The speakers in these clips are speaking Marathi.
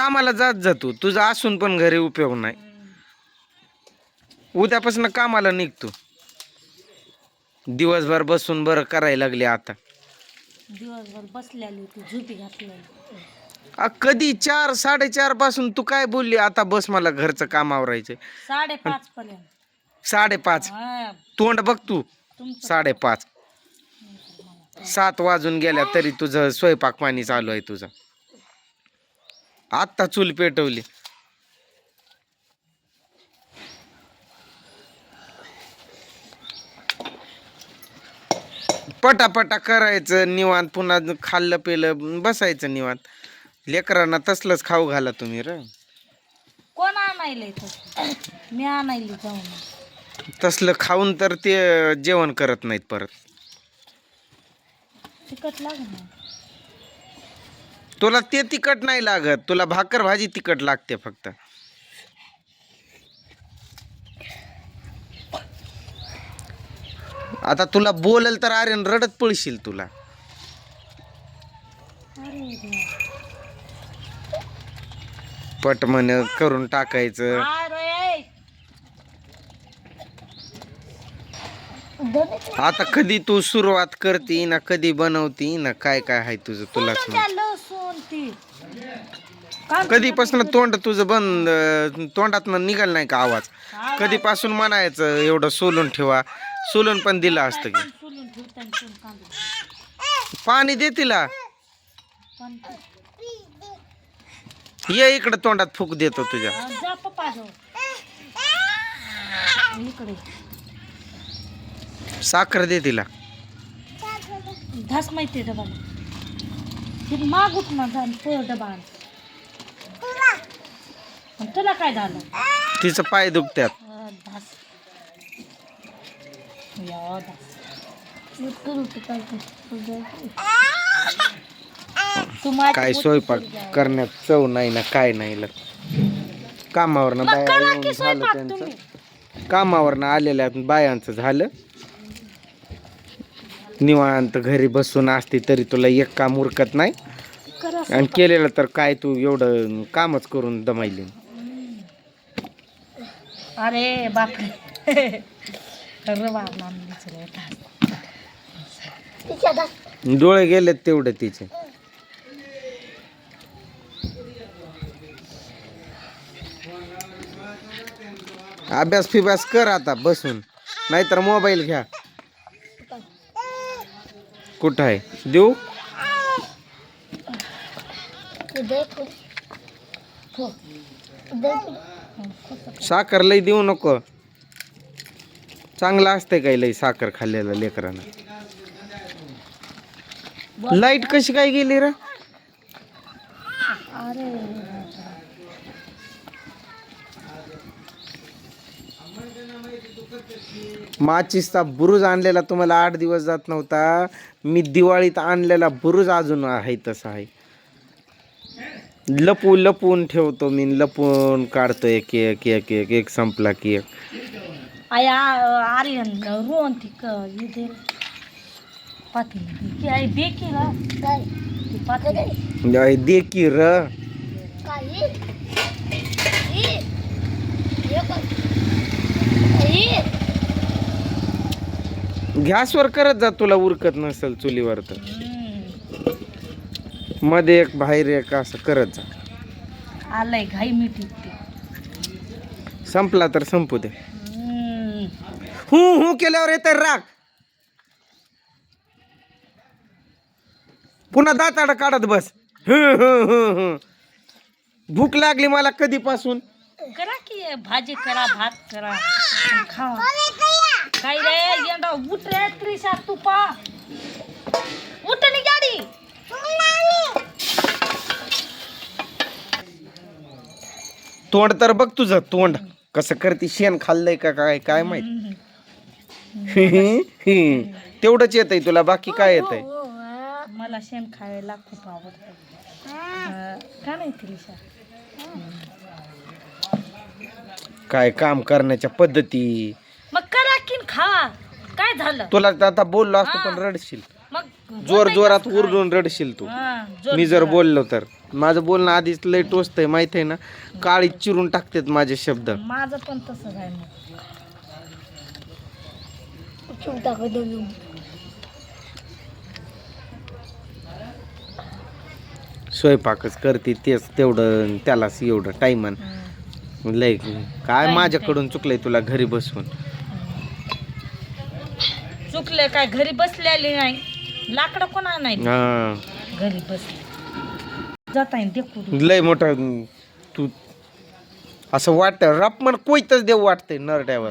कामाला जात जातो, तुझं असून पण घरी उपयोग नाही. उद्यापासून कामाला निघतो. दिवसभर बसून बरं करायला लागले आता. दिवसभर बसलेली होती, झोपी घातलेली. कधी 4 4:30 पासून तू काय बोलली आता बस मला घरचं काम आवरायचं. 5:30 पर्यंत. 5:30 तोंड बघ तू. 5:30 7 वाजून गेल्या तरी तुझं स्वयंपाक पाणी चालू आहे तुझं. आत्ता चूल पेटवली. पटापटा करायचं निवांत, पुन्हा खाल्लं पेलं बसायचं निवांत. लेकरांना तसलंच खाऊ घाला तुम्ही र. कोण आणायला मी आणायला जाऊन. तसलं खाऊन तर ते जेवण करत नाहीत परत. तिखट लागणार. तुला ते तिखट नाही लागत, तुला भाकर भाजी तिखट लागते फक्त. आता तुला बोलल तर अरे रडत पळशील तुला. पट म्हण करून टाकायचं. आता कधी तू सुरुवात करती ना, कधी बनवती ना, काय काय आहे तुझं तुलाच माहिती. कधीपासून तोंड तुझं बंद, तोंडात निघाल नाही का आवाज? कधीपासून म्हणायचं एवढं सोलून ठेवा, सोलून पण दिलं असतं की. पाणी दे तिला. ये इकडं तोंडात फूक देतो तुझ्या. साखर दे तिला. घास माहिती डबा मागूत ना डबा. तुला काय झालं? तिचं पाय दुखत्यात. काय स्वयंपाक करण्यात चव नाही ना, काय नाही. कामावरनं बाया येऊन झालं त्यांचं, कामावरनं आलेल्या बायांचं झालं. निवांत घरी बसून असते तरी तुला एक काम उरकत नाही, आणि केलेलं तर काय तू एवढं कामच करून दमायली. अरे बापरे. डोळे गेलेत तेवढे तिचे. अभ्यास फिभ्यास कर आता बसून, नाहीतर मोबाईल घ्या. कुठं आहे देऊ? साखर लई देऊ नको, चांगलं असते काय लई साखर खाल्लेलं लेकरांना. लाईट कशी काय गेली रे? माचीसचा बुरुज आणलेला तुम्हाला 8 दिवस जात नव्हता. मी दिवाळीत आणलेला बुरुज अजून आहे तसा आहे. लपवून ठेवतो मी, लपवून काढतो एक एक एक एक एक संपला की एक. आया आर्यन रोन ती इथे पाती की आई देखी ना काय ती पाती आई देखी र काय गॅसवर करत जा, तुला उरकत नसेल चुलीवर तर. मध्ये एक बाहेर एक असं करत जा. आलंय घाई मिठी. संपला तर संपू दे. हू केल्यावर येत राग. पुन्हा दाताड काढत बस. भूक लागली मला कधीपासून. करा की भाजी करा, भात करा, खावा. काय रे येंडा उठ रे त्रिशा तुपा उठ नि गाडी. तोंड तर बघ तुझं तोंड कसं करते. शेण खाल्लंय का काय काय माहित. तेवढंच येतंय तुला, बाकी काय येतंय? मला शेण खायला खूप आवडतं. का नाही त्रिशा? काय काम करण्याच्या पद्धती. मग करा की खा. काय झालं? तुला आता बोललो असतो पण रडशील. मग जोर जोरात उरडून रडशील तू. मी जर बोललो तर माझं बोलणं आधीच लय टोचतंय माहित आहे ना, काळी चिरून टाकतात माझे शब्द. माझं पण तसंच आहे मग. स्वयंपाकच करते तेच तेवढं, त्यालाच एवढं टायमान लय. काय माझ्याकडून चुकलंय तुला घरी बसून? चुकले काय? घरी बसलेली नाही, लाकडं कोणा नाही हा घरी बसले जाता येईल देखू. लय मोठा तू असं वाटत रापमन कोयतच देऊ वाटतंय नरड्यावर,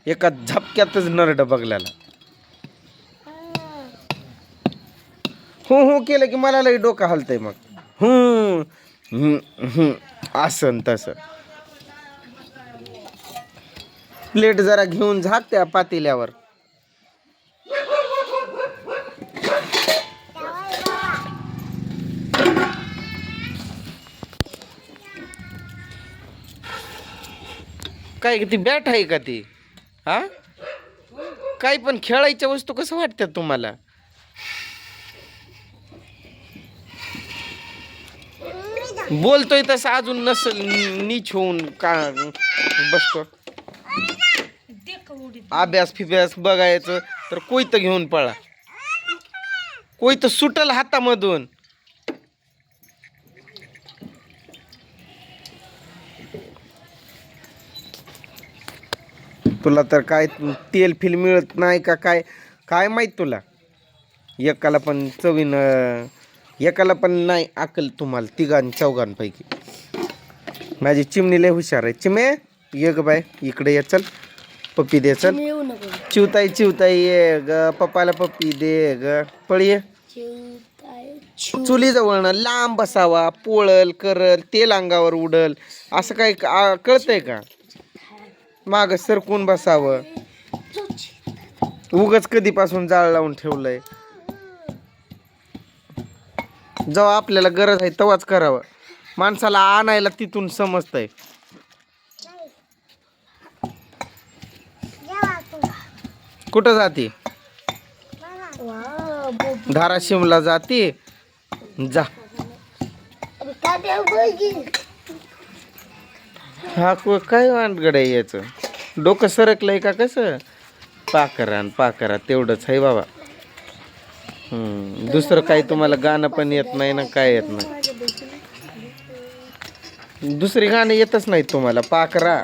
एका झपक्यातच नरड बघल्याला. हो हो केलं की मला लय डोकं हलतंय मग. असं तसं. प्लेट जरा घेऊन झाक त्या पातेल्यावर. काय ती बॅट आहे का ती? हा काही पण खेळायच्या वस्तू कसं वाटतात तुम्हाला? बोलतोय तसं अजून नसल नीच होऊन का बसतो. अभ्यास फिभ्यास बघायचं तर कोयतं घेऊन पळा. कोयतं सुटल हातामधून. तुला तर काय तेल फिल मिळत नाही का काय काय माहित तुला? एकाला पण चवीन, एकाला पण नाही अकल तुम्हाला तिघां चौघांपैकी. माझी चिमणी लय हुशार आहे. चिमे ये ग बाय इकडे ये, चल पप्पी दे, चल. चिवताई चिवताई ये ग, पप्पाला पप्पी दे ग, पळ ये. चुली जवळ लांब बसावा, पोळल करल, तेल अंगावर उडल, असं काय कळतंय का? माग सरकून बसावं. उगच कधीपासून जाळ लावून ठेवलंय. जेव्हा आपल्याला गरज आहे तेव्हाच करावं. माणसाला आणायला तिथून समजतंय. कुठं जाते? धाराशिवला जाते. जा. हा काय वांडगड आहे याचं? डोकं सरकलंय का कसं? पाकरा तेवढंच आहे बाबा. दुसरं काही तुम्हाला गाणं पण येत नाही ना, काय येत नाही. दुसरी गाणं येतच नाहीत तुम्हाला. पाकरा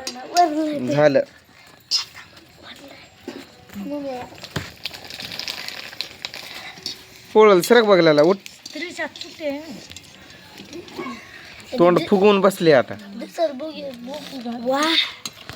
झालं. पोळल सरक बघल्याला उठ. तोंड फुगवून बसले आता.